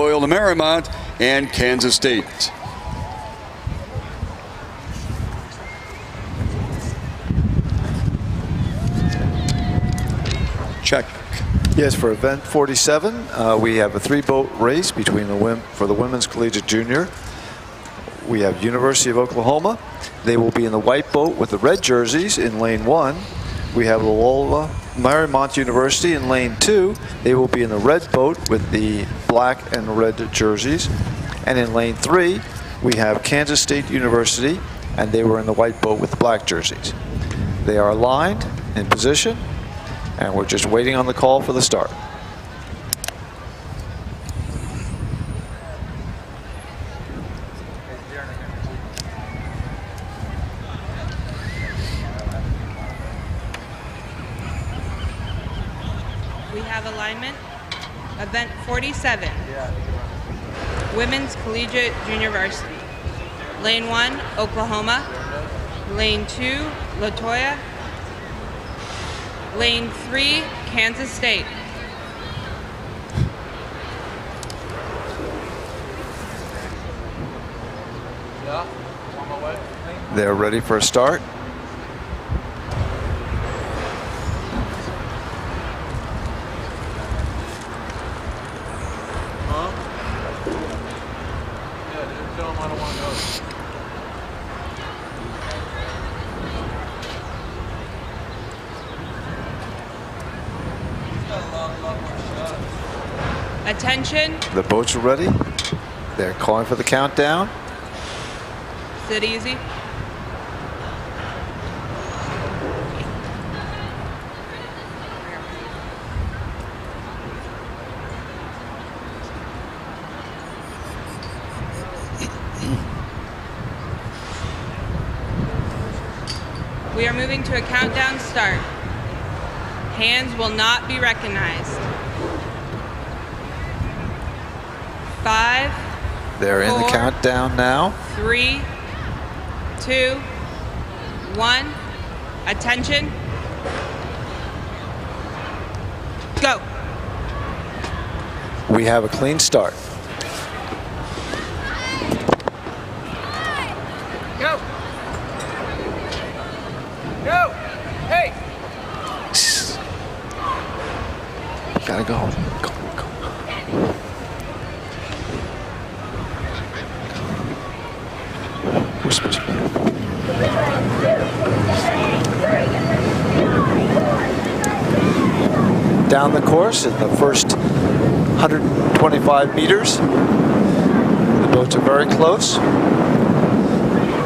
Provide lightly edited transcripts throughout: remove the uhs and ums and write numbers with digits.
Loyola Marymount and Kansas State. Check. Yes, for event 47, we have a 3-boat race between for the women's collegiate junior. We have University of Oklahoma. They will be in the white boat with the red jerseys in lane 1. We have Loyola Marymount University in lane 2. They will be in the red boat with the black and red jerseys. And in lane 3, we have Kansas State University, and they were in the white boat with the black jerseys. They are aligned in position, and we're just waiting on the call for the start. We have alignment. Event 47. Women's Collegiate Junior Varsity. Lane 1, Oklahoma. Lane 2, Loyola. Lane 3, Kansas State. They're ready for a start. Attention. The boats are ready. They're calling for the countdown. Sit easy. We are moving to a countdown start. Hands will not be recognized. 5. They're 4, in the countdown now. 3, 2, 1. Attention. Go. We have a clean start. Go. Go. Hey. Gotta go. Go. Whispers. Down the course in the first 125 meters. The boats are very close.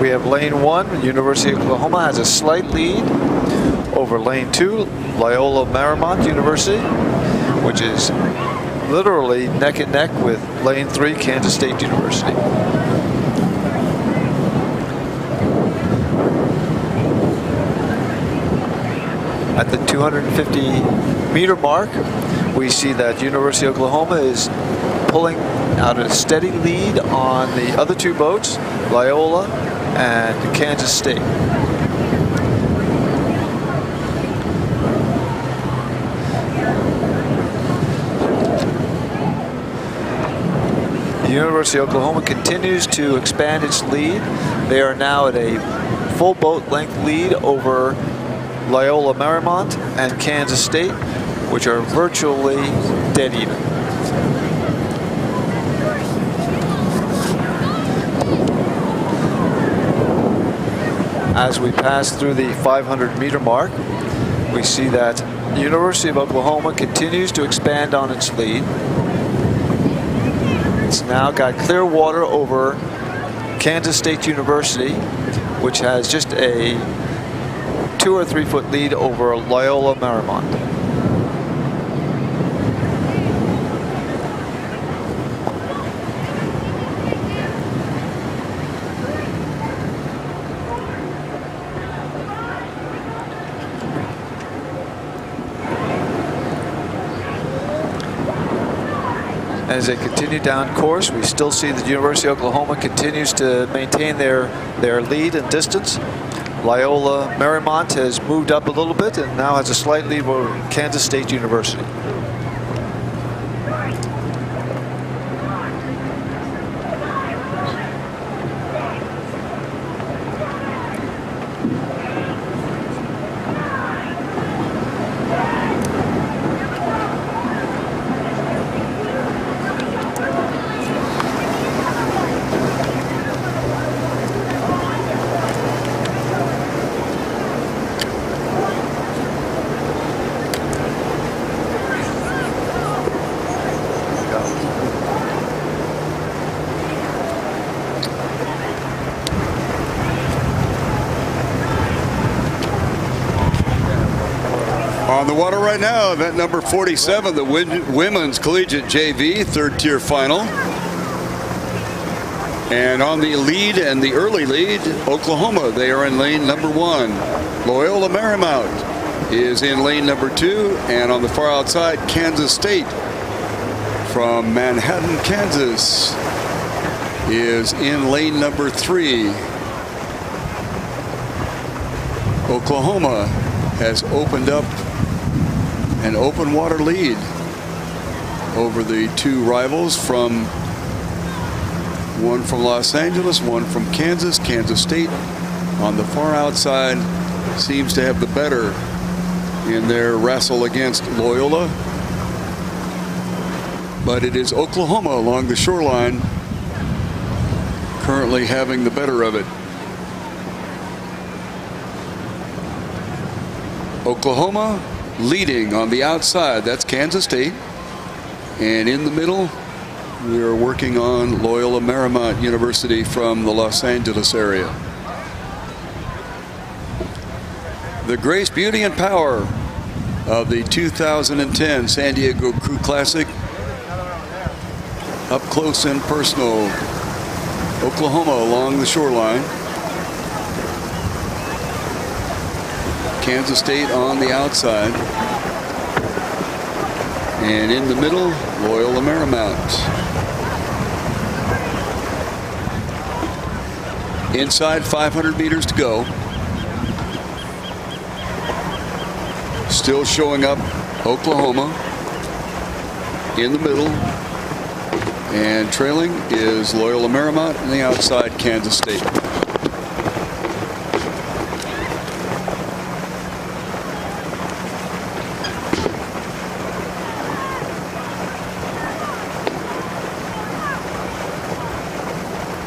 We have lane 1, University of Oklahoma has a slight lead over lane 2, Loyola Marymount University, which is literally neck and neck with lane 3, Kansas State University. At the 250-meter mark, we see that University of Oklahoma is pulling out a steady lead on the other 2 boats, Loyola and Kansas State. The University of Oklahoma continues to expand its lead. They are now at a full boat length lead over Loyola Marymount and Kansas State, which are virtually dead even. As we pass through the 500-meter mark, we see that the University of Oklahoma continues to expand on its lead. It's now got clear water over Kansas State University, which has just a 2 or 3 foot lead over Loyola Marymount. As they continue down course, we still see the University of Oklahoma continues to maintain their lead and distance. Loyola Marymount has moved up a little bit and now has a slight lead over Kansas State University. On the water right now, event number 47, the Women's Collegiate JV third tier final. And on the lead and the early lead, Oklahoma, they are in lane number 1. Loyola Marymount is in lane number 2. And on the far outside, Kansas State from Manhattan, Kansas is in lane number 3. Oklahoma has opened up an open water lead over the two rivals, from one from Los Angeles, one from Kansas. Kansas State on the far outside seems to have the better in their wrestle against Loyola. But it is Oklahoma along the shoreline currently having the better of it. Oklahoma leading on the outside. That's Kansas State. And in the middle, we are working on Loyola Marymount University from the Los Angeles area. The grace, beauty, and power of the 2010 San Diego Crew Classic. Up close and personal. Oklahoma along the shoreline. Kansas State on the outside. And in the middle, Loyola Marymount. Inside 500 meters to go. Still showing up Oklahoma in the middle. And trailing is Loyola Marymount, and the outside Kansas State.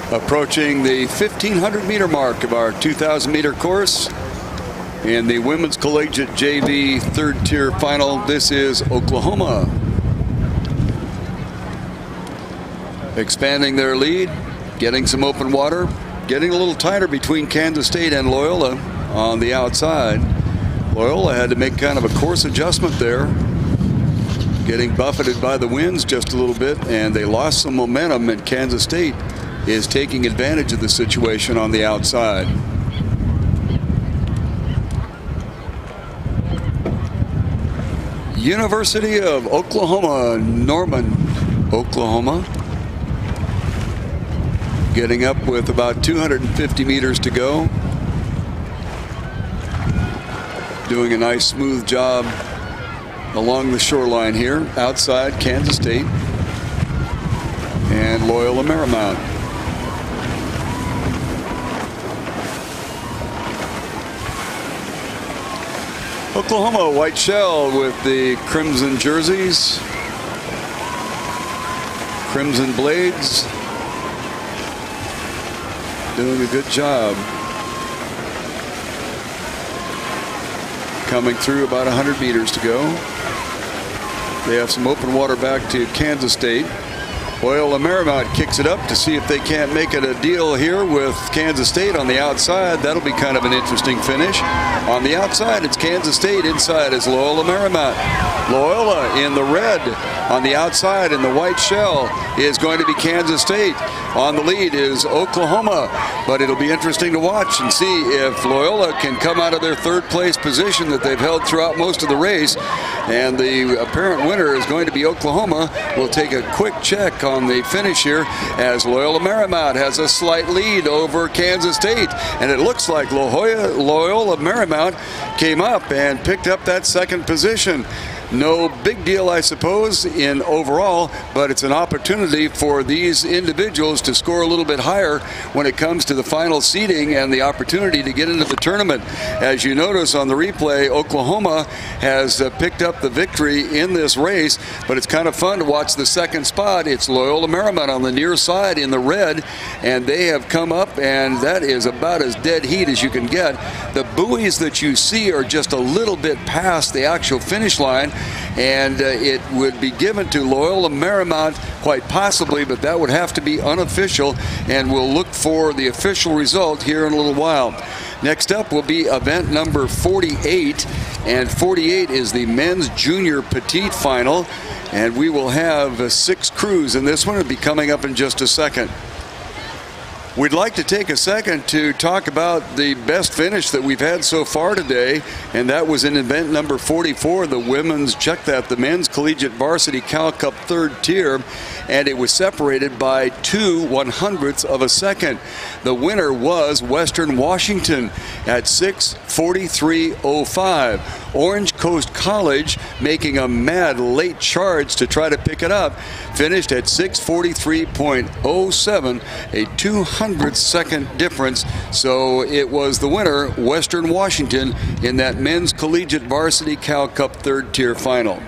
Approaching the 1,500 meter mark of our 2,000 meter course in the Women's Collegiate JV third tier final. This is Oklahoma expanding their lead, getting some open water, getting a little tighter between Kansas State and Loyola on the outside. Loyola had to make kind of a course adjustment there, getting buffeted by the winds just a little bit, and they lost some momentum, and Kansas State is taking advantage of the situation on the outside. University of Oklahoma, Norman, Oklahoma, getting up with about 250 meters to go. Doing a nice smooth job along the shoreline here. Outside Kansas State and Loyola Marymount. Oklahoma white shell with the crimson jerseys, crimson blades, doing a good job. Coming through about 100 meters to go. They have some open water back to Kansas State. Loyola Marymount kicks it up to see if they can't make it a deal here with Kansas State on the outside. That'll be kind of an interesting finish. On the outside, it's Kansas State. Inside is Loyola Marymount. Loyola in the red. On the outside in the white shell is going to be Kansas State. On the lead is Oklahoma. But it'll be interesting to watch and see if Loyola can come out of their third place position that they've held throughout most of the race. And the apparent winner is going to be Oklahoma. We'll take a quick check on the finish here as Loyola Marymount has a slight lead over Kansas State. And it looks like Loyola Marymount came up and picked up that second position. No big deal, I suppose, in overall, but it's an opportunity for these individuals to score a little bit higher when it comes to the final seeding and the opportunity to get into the tournament. As you notice on the replay, Oklahoma has picked up the victory in this race, but it's kind of fun to watch the second spot. It's Loyola Marymount on the near side in the red, and they have come up, and that is about as dead heat as you can get. The buoys that you see are just a little bit past the actual finish line, and it would be given to Loyola Marymount quite possibly, but that would have to be unofficial, and we'll look for the official result here in a little while. Next up will be event number 48, and 48 is the men's junior petite final, and we will have 6 crews in this one. It'll be coming up in just a second. We'd like to take a second to talk about the best finish that we've had so far today, and that was in event number 44, the women's, check that, the men's collegiate varsity Cal Cup third tier, and it was separated by 2/100ths of a second. The winner was Western Washington at 6:43.05. Orange Coast College, making a mad late charge to try to pick it up, finished at 6:43.07, a 200-second difference. So it was the winner, Western Washington, in that men's collegiate varsity Cal Cup third tier final.